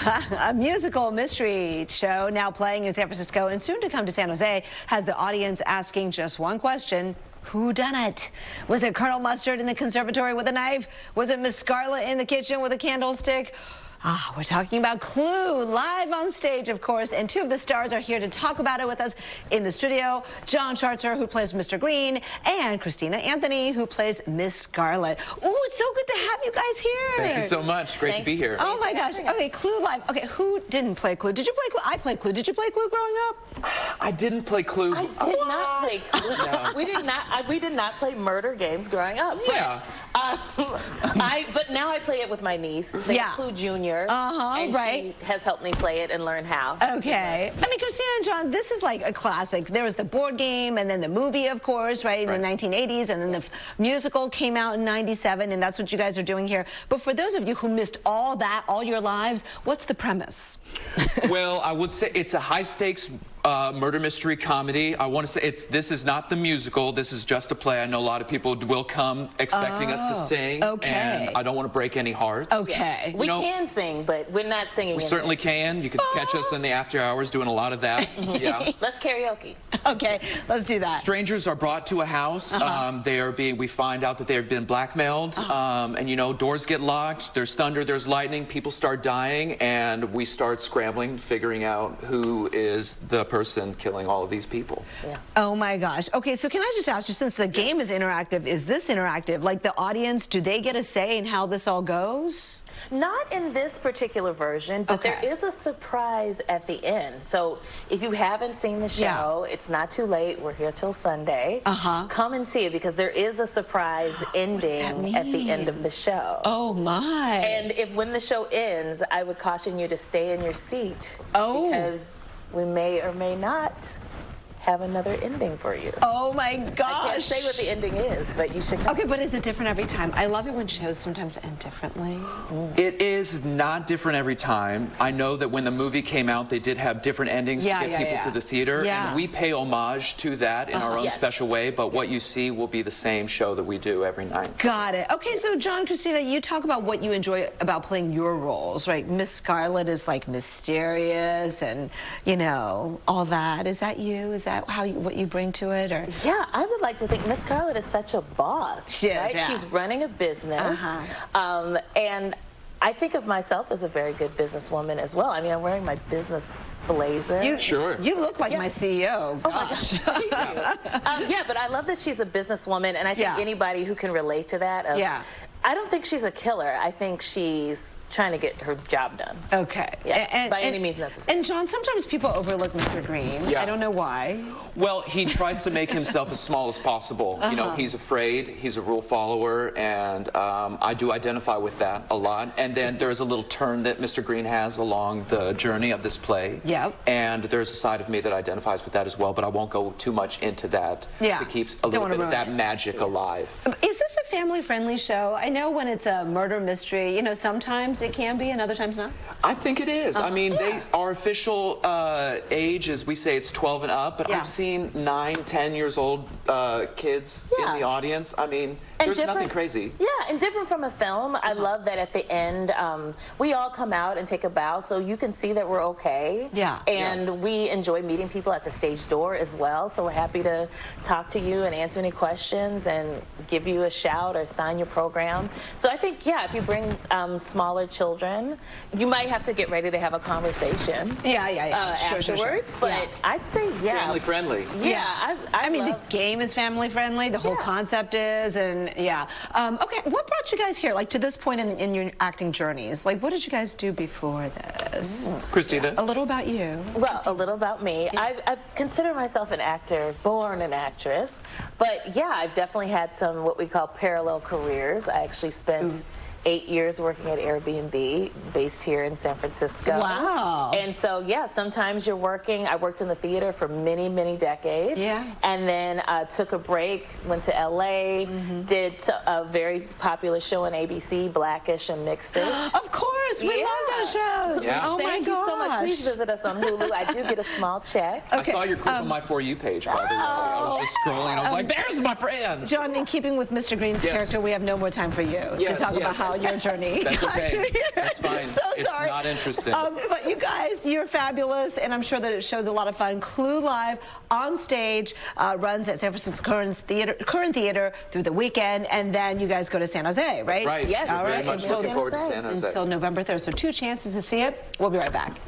A musical mystery show now playing in San Francisco and soon to come to San Jose has the audience asking just one question. Who done it? Was it Colonel Mustard in the conservatory with a knife? Was it Miss Scarlet in the kitchen with a candlestick? We're talking about Clue, live on stage, of course, and two of the stars are here to talk about it with us in the studio. John Shartzer, who plays Mr. Green, and Christina Anthony, who plays Miss Scarlet. Ooh, it's so good to have you guys here. Thank you so much. Great to be here. Oh, my gosh. Okay, Clue live. Okay, who didn't play Clue? Did you play Clue? I played Clue. Did you play Clue growing up? I didn't play Clue. I did not play Clue. No. We did not play murder games growing up. Yeah. But now I play it with my niece. Clue Junior. And right. She has helped me play it and learn how. Okay. I mean, Christina and John, this is like a classic. There was the board game and then the movie, of course, right, in the 1980s, and then the musical came out in '97, and that's what you guys are doing here. But for those of you who missed all that all your lives, what's the premise? Well, I would say it's a high-stakes murder mystery comedy. I want to say this is not the musical. This is just a play. I know a lot of people will come expecting us to sing. Okay. And I don't want to break any hearts. Okay. We can sing, but we're not singing. We certainly can. You can catch us in the after hours doing a lot of that. Yeah. Let's karaoke. Okay, let's do that. Strangers are brought to a house. We find out that they have been blackmailed. And you know, doors get locked. There's thunder. There's lightning. People start dying, and we start scrambling, figuring out who is the person killing all of these people. Yeah. Oh my gosh. Okay, so can I just ask you, since the game is interactive, is this interactive? Like the audience, do they get a say in how this all goes? Not in this particular version, but there is a surprise at the end. So if you haven't seen the show, it's not too late. We're here till Sunday. Come and see it, because there is a surprise ending at the end of the show. Oh my. And when the show ends, I would caution you to stay in your seat. Because we may or may not have another ending for you. Oh my gosh. I can't say what the ending is, but you should come. Okay, but is it different every time? I love it when shows sometimes end differently. It is not different every time. I know that when the movie came out, they did have different endings to get people to the theater. And we pay homage to that in our own special way, but what you see will be the same show that we do every night. Got it. Okay, so John, Christina, you talk about what you enjoy about playing your roles, right? Miss Scarlet is like mysterious and, you know, all that. Is that you? Is that what you bring to it? Or yeah, I would like to think Miss Scarlet is such a boss. She is, right? She's running a business, and I think of myself as a very good businesswoman as well. I mean, I'm wearing my business blazer. You look like my CEO. Gosh. Oh my gosh. Yeah, but I love that she's a businesswoman, and I think anybody who can relate to that. I don't think she's a killer. I think she's trying to get her job done. Okay. Yeah, by any means necessary. And John, sometimes people overlook Mr. Green. I don't know why. Well, he tries to make himself as small as possible. You know, he's afraid, he's a rule follower, and I do identify with that a lot. And then there's a little turn that Mr. Green has along the journey of this play. And there's a side of me that identifies with that as well, but I won't go too much into that to keep a little bit of that magic alive. Is this a family-friendly show? I know when it's a murder mystery, you know, sometimes it can be and other times not. I think it is. I mean, our official age is, we say it's 12 and up, but I've seen 9, 10 years old kids in the audience. I mean, there's nothing crazy. Yeah, and different from a film. I love that at the end, we all come out and take a bow, so you can see that we're okay. And we enjoy meeting people at the stage door as well, so we're happy to talk to you and answer any questions and give you a shout or sign your program. So I think, if you bring smaller children, you might have to get ready to have a conversation. Afterwards, but I'd say family friendly. I mean, the game is family friendly. The whole concept is, and okay, what brought you guys here? Like to this point in your acting journeys, like what did you guys do before this? Christina, a little about you. Well, a little about me. I've considered myself an actor, born an actress, but I've definitely had some what we call parallel careers. I actually spent 8 years working at Airbnb, based here in San Francisco. Wow. And so, sometimes you're working. I worked in the theater for many, many decades. And then took a break, went to LA, did a very popular show on ABC, Blackish and Mixedish. Of course. course. We love those shows. Yeah. Oh Thank my you gosh. so much. Please visit us on Hulu. I do get a small check. I saw your clip on my For You page, by the way. I was just scrolling. I was like, there's my friend. John, in keeping with Mr. Green's character, we have no more time for you to talk about how your journey. That's okay. That's fine. So it's sorry. not interesting. But you guys, you're fabulous, and I'm sure that it shows a lot of fun. Clue Live on stage runs at San Francisco Curran Theatre through the weekend, and then you guys go to San Jose, right? Right. Yes. Very much looking forward to San Jose. Until November 3rd. So 2 chances to see it. We'll be right back.